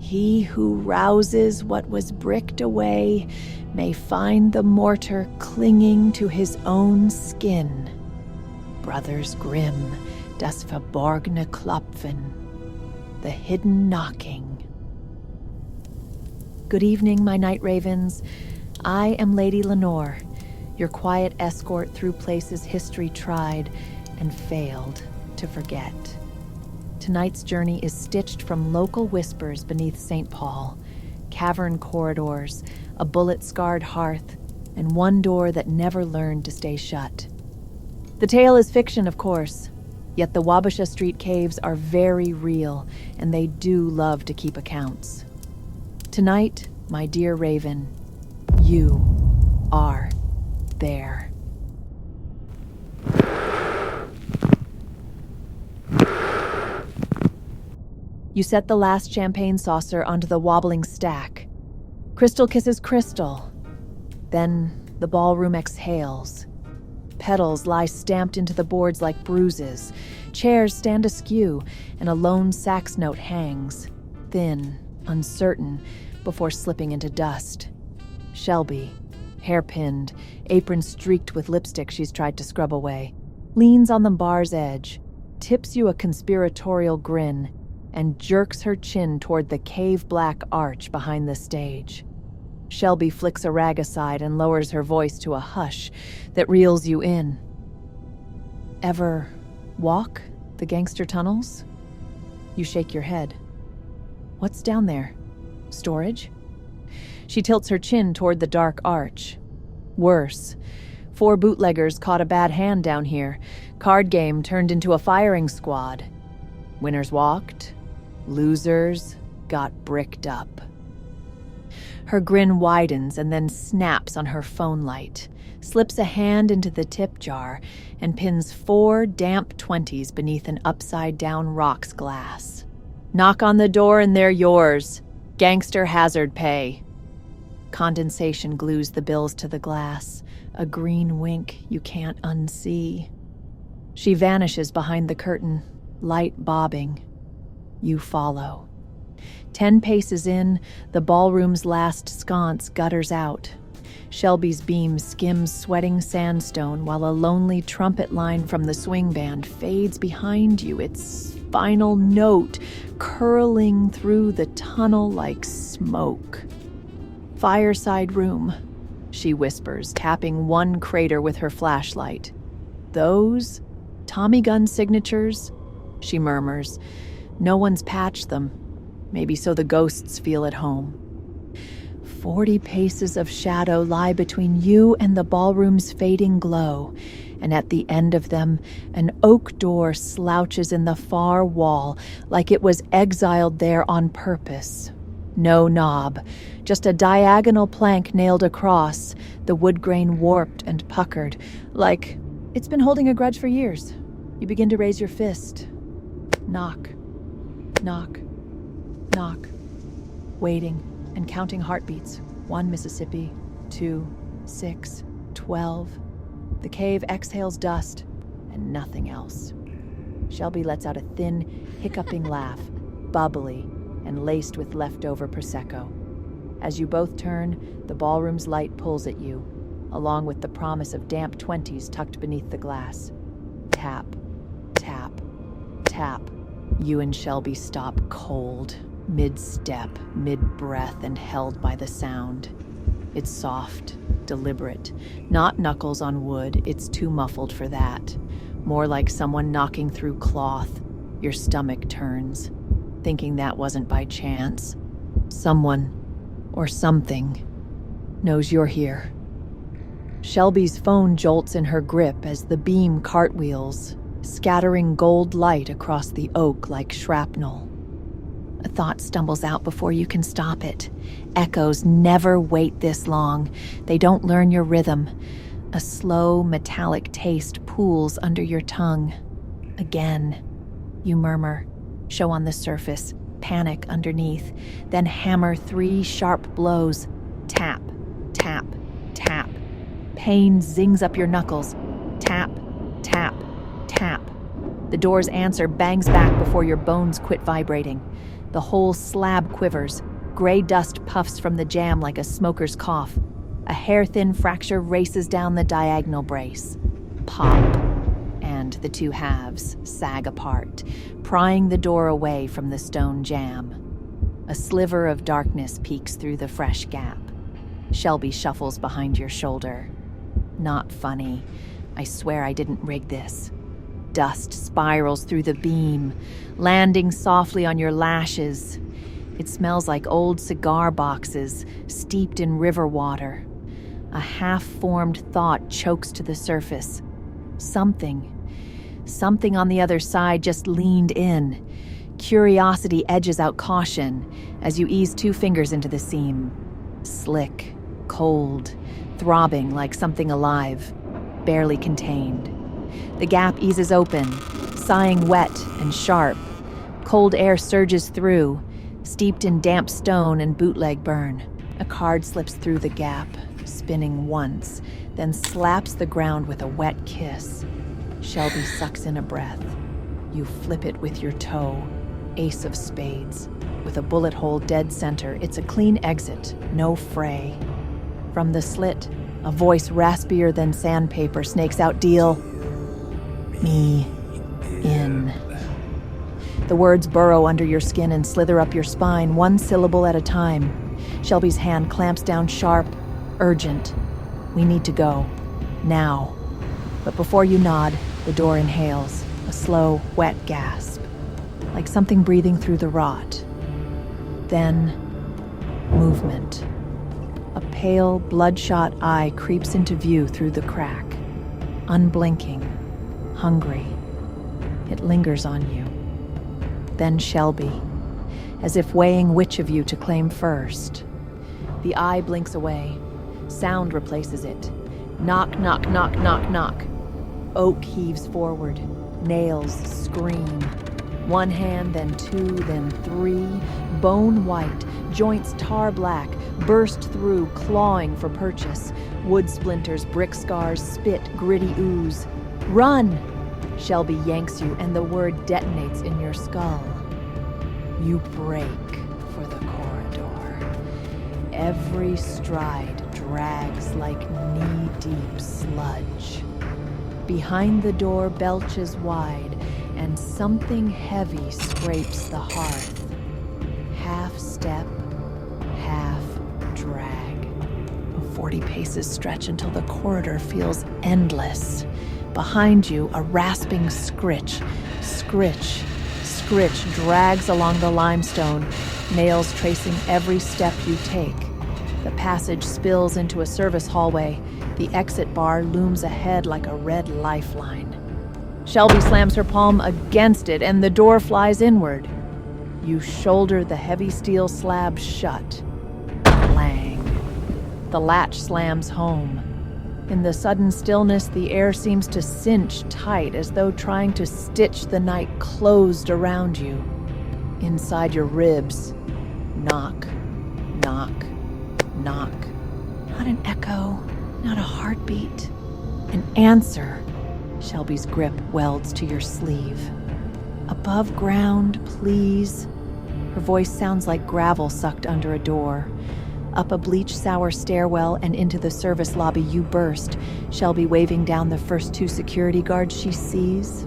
He who rouses what was bricked away may find the mortar clinging to his own skin. Brothers Grimm, das Verborgene Klopfen, the hidden knocking. Good evening, my night ravens. I am Lady Lenore, your quiet escort through places history tried and failed to forget. Tonight's journey is stitched from local whispers beneath St. Paul, cavern corridors, a bullet-scarred hearth, and one door that never learned to stay shut. The tale is fiction, of course, yet the Wabasha Street Caves are very real, and they do love to keep accounts. Tonight, my dear Raven, you are there. You set the last champagne saucer onto the wobbling stack. Crystal kisses crystal. Then the ballroom exhales. Petals lie stamped into the boards like bruises. Chairs stand askew, and a lone sax note hangs, thin, uncertain, before slipping into dust. Shelby, hairpinned, apron streaked with lipstick she's tried to scrub away, leans on the bar's edge, tips you a conspiratorial grin, and jerks her chin toward the cave-black arch behind the stage. Shelby flicks a rag aside and lowers her voice to a hush that reels you in. Ever walk the gangster tunnels? You shake your head. What's down there? Storage? She tilts her chin toward the dark arch. Worse. 4 bootleggers caught a bad hand down here. Card game turned into a firing squad. Winners walked. Losers got bricked up. Her grin widens and then snaps on her phone light, slips a hand into the tip jar, and pins 4 damp 20s beneath an upside-down rocks glass. Knock on the door and they're yours. Gangster hazard pay. Condensation glues the bills to the glass, a green wink you can't unsee. She vanishes behind the curtain, light bobbing. You follow. 10 paces in, the ballroom's last sconce gutters out. Shelby's beam skims sweating sandstone while a lonely trumpet line from the swing band fades behind you, its final note curling through the tunnel like smoke. Fireside room, she whispers, tapping one crater with her flashlight. Those Tommy gun signatures, she murmurs. No one's patched them. Maybe so the ghosts feel at home. 40 paces of shadow lie between you and the ballroom's fading glow, and at the end of them, an oak door slouches in the far wall like it was exiled there on purpose. No knob, just a diagonal plank nailed across, the wood grain warped and puckered, like it's been holding a grudge for years. You begin to raise your fist. Knock. Knock. Knock. Waiting and counting heartbeats. 1 Mississippi, 2, 6, 12. The cave exhales dust and nothing else. Shelby lets out a thin, hiccuping laugh, bubbly and laced with leftover Prosecco. As you both turn, the ballroom's light pulls at you, along with the promise of damp 20s tucked beneath the glass. Tap, tap, tap. You and Shelby stop cold, mid-step, mid-breath, and held by the sound. It's soft, deliberate. Not knuckles on wood, it's too muffled for that. More like someone knocking through cloth. Your stomach turns, thinking that wasn't by chance. Someone, or something, knows you're here. Shelby's phone jolts in her grip as the beam cartwheels, scattering gold light across the oak like shrapnel. A thought stumbles out before you can stop it. Echoes never wait this long. They don't learn your rhythm. A slow, metallic taste pools under your tongue. Again, you murmur, show on the surface, panic underneath, then hammer 3 sharp blows. Tap, tap, tap. Pain zings up your knuckles. Tap, tap, tap. The door's answer bangs back before your bones quit vibrating. The whole slab quivers. Gray dust puffs from the jam like a smoker's cough. A hair-thin fracture races down the diagonal brace. Pop. And the two halves sag apart, prying the door away from the stone jam. A sliver of darkness peeks through the fresh gap. Shelby shuffles behind your shoulder. Not funny. I swear I didn't rig this. Dust spirals through the beam, landing softly on your lashes. It smells like old cigar boxes steeped in river water. A half-formed thought chokes to the surface. Something on the other side just leaned in. Curiosity edges out caution as you ease 2 fingers into the seam. Slick, cold, throbbing like something alive, barely contained. The gap eases open, sighing wet and sharp. Cold air surges through, steeped in damp stone and bootleg burn. A card slips through the gap, spinning once, then slaps the ground with a wet kiss. Shelby sucks in a breath. You flip it with your toe. Ace of spades. With a bullet hole dead center, it's a clean exit, no fray. From the slit, a voice raspier than sandpaper snakes out, "Deal me in." The words burrow under your skin and slither up your spine, 1 syllable at a time. Shelby's hand clamps down sharp, urgent. We need to go. Now. But before you nod, the door inhales, a slow, wet gasp, like something breathing through the rot. Then, movement. A pale, bloodshot eye creeps into view through the crack. Unblinking, hungry. It lingers on you. Then Shelby, as if weighing which of you to claim first. The eye blinks away. Sound replaces it. Knock, knock, knock, knock, knock. Oak heaves forward. Nails scream. 1 hand, then 2, then 3. Bone white, joints tar black, burst through, clawing for purchase. Wood splinters, brick scars, spit, gritty ooze. Run! Shelby yanks you, and the word detonates in your skull. You break for the corridor. Every stride drags like knee-deep sludge. Behind the door belches wide, and something heavy scrapes the hearth. Half step, half drag. 40 paces stretch until the corridor feels endless. Behind you, a rasping scritch. Scritch, scritch drags along the limestone, nails tracing every step you take. The passage spills into a service hallway. The exit bar looms ahead like a red lifeline. Shelby slams her palm against it, and the door flies inward. You shoulder the heavy steel slab shut. Clang. The latch slams home. In the sudden stillness, the air seems to cinch tight as though trying to stitch the night closed around you. Inside your ribs, knock, knock, knock. Not an echo, not a heartbeat. An answer. Shelby's grip welds to your sleeve. Above ground, please. Her voice sounds like gravel sucked under a door. Up a bleach-sour stairwell and into the service lobby you burst, Shelby waving down the first 2 security guards she sees.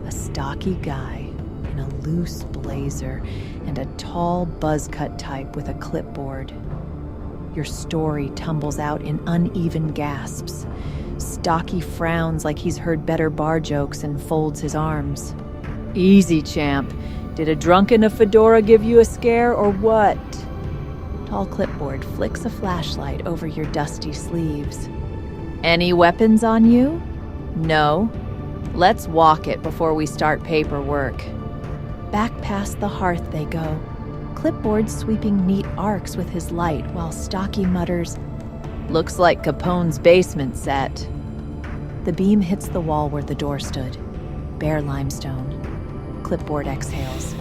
A stocky guy in a loose blazer and a tall buzz-cut type with a clipboard. Your story tumbles out in uneven gasps. Stocky frowns like he's heard better bar jokes and folds his arms. Easy, champ. Did a drunk in a fedora give you a scare or what? Tall clipboard flicks a flashlight over your dusty sleeves. Any weapons on you? No. Let's walk it before we start paperwork. Back past the hearth they go, clipboard sweeping neat arcs with his light while Stocky mutters, "Looks like Capone's basement set." The beam hits the wall where the door stood. Bare limestone. Clipboard exhales.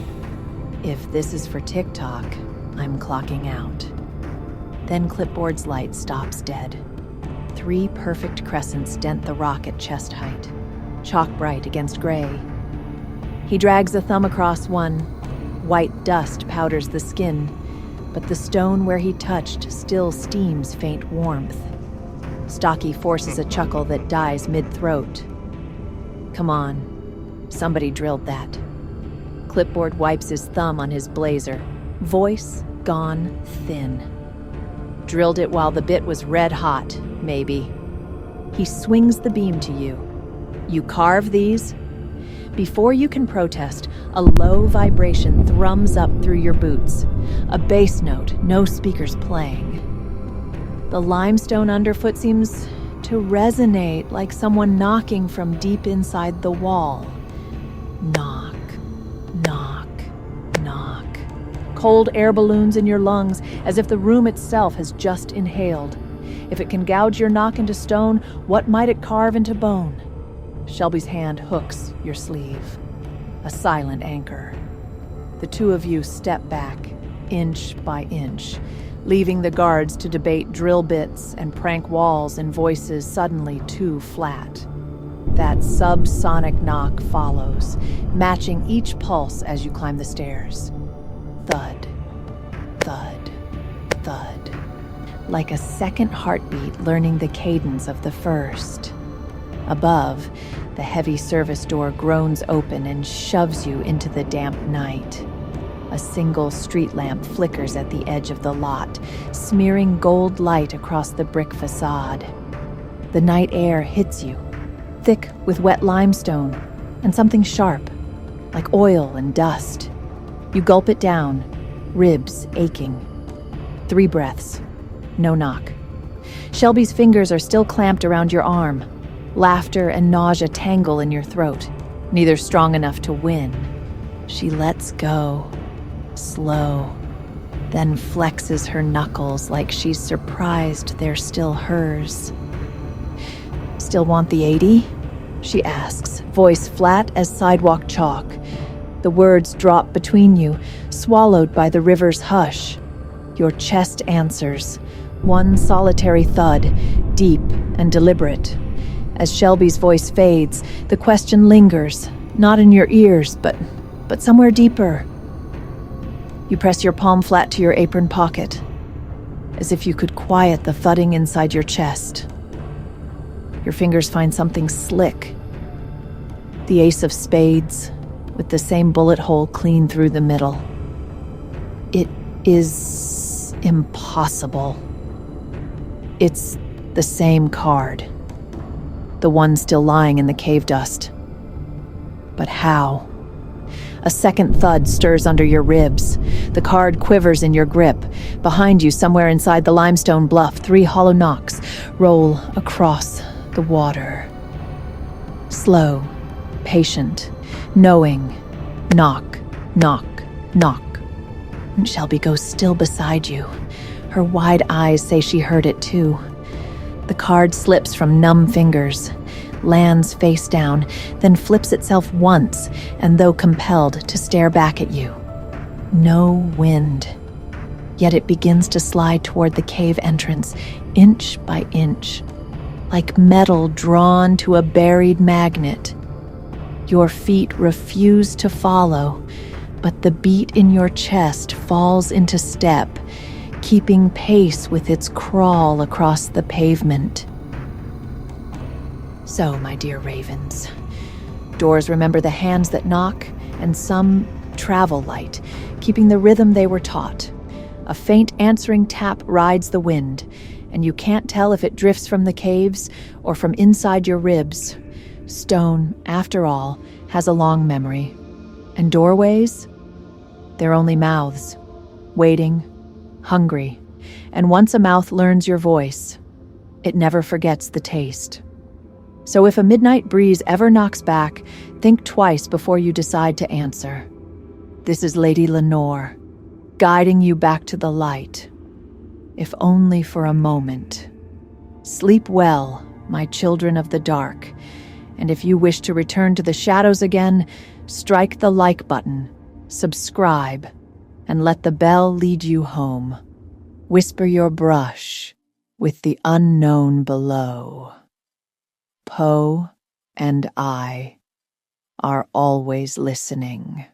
If this is for TikTok, I'm clocking out. Then Clipboard's light stops dead. 3 perfect crescents dent the rock at chest height, chalk bright against gray. He drags a thumb across one white dust powders the skin, but the stone where he touched still steams faint warmth. Stocky forces a chuckle that dies mid-throat. Come on, somebody drilled that. Clipboard wipes his thumb on his blazer, voice gone thin. Drilled it while the bit was red hot, maybe. He swings the beam to you. You carve these? Before you can protest, a low vibration thrums up through your boots. A bass note, no speakers playing. The limestone underfoot seems to resonate like someone knocking from deep inside the wall. Knock, knock, knock. Cold air balloons in your lungs, as if the room itself has just inhaled. If it can gouge your knock into stone, what might it carve into bone? Shelby's hand hooks your sleeve. A silent anchor. The two of you step back, inch by inch, leaving the guards to debate drill bits and prank walls in voices suddenly too flat. That subsonic knock follows, matching each pulse as you climb the stairs. Thud, thud, thud. Like a second heartbeat learning the cadence of the first. Above, the heavy service door groans open and shoves you into the damp night. A single street lamp flickers at the edge of the lot, smearing gold light across the brick facade. The night air hits you, thick with wet limestone and something sharp, like oil and dust. You gulp it down, ribs aching. 3 breaths, no knock. Shelby's fingers are still clamped around your arm. Laughter and nausea tangle in your throat, neither strong enough to win. She lets go, slow, then flexes her knuckles like she's surprised they're still hers. Still want the 80? She asks, voice flat as sidewalk chalk. The words drop between you, swallowed by the river's hush. Your chest answers, one solitary thud, deep and deliberate. As Shelby's voice fades, the question lingers, not in your ears, but somewhere deeper. You press your palm flat to your apron pocket, as if you could quiet the thudding inside your chest. Your fingers find something slick. The ace of spades, with the same bullet hole clean through the middle. It is impossible. It's the same card. The one still lying in the cave dust. But how? A second thud stirs under your ribs. The card quivers in your grip. Behind you, somewhere inside the limestone bluff, 3 hollow knocks roll across the water. Slow, patient, knowing. Knock, knock, knock. And Shelby goes still beside you. Her wide eyes say she heard it too. The card slips from numb fingers, lands face down, then flips itself once, and though compelled to stare back at you. No wind. Yet it begins to slide toward the cave entrance, inch by inch, like metal drawn to a buried magnet. Your feet refuse to follow, but the beat in your chest falls into step, keeping pace with its crawl across the pavement. So, my dear ravens, doors remember the hands that knock, and some travel light, keeping the rhythm they were taught. A faint answering tap rides the wind, and you can't tell if it drifts from the caves or from inside your ribs. Stone, after all, has a long memory. And doorways? They're only mouths, waiting, hungry, and once a mouth learns your voice, it never forgets the taste. So if a midnight breeze ever knocks back, think twice before you decide to answer. This is Lady Lenore, guiding you back to the light, if only for a moment. Sleep well, my children of the dark, and if you wish to return to the shadows again, strike the like button, subscribe, and let the bell lead you home. Whisper your brush with the unknown below. Poe and I are always listening.